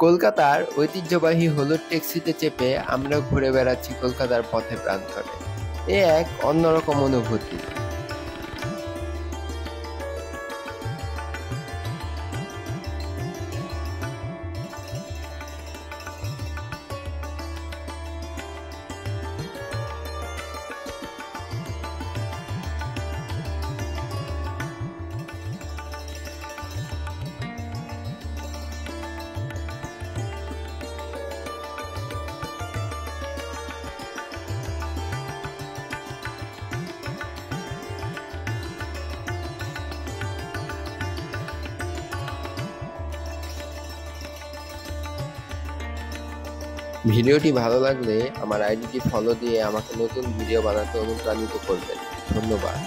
কলকাতার ঐতিহ্যবাহী হলুদ ট্যাক্সিতে চেপে আমরা ঘুরে বেড়াচ্ছি কলকাতার পথে প্রান্তরে। এ এক অন্যরকম অনুভূতি। ভিডিওটি ভালো লাগলে আমার আইডিটি ফলো দিয়ে আমাকে নতুন ভিডিও বানাতে অনুপ্রাণিত করবেন। ধন্যবাদ।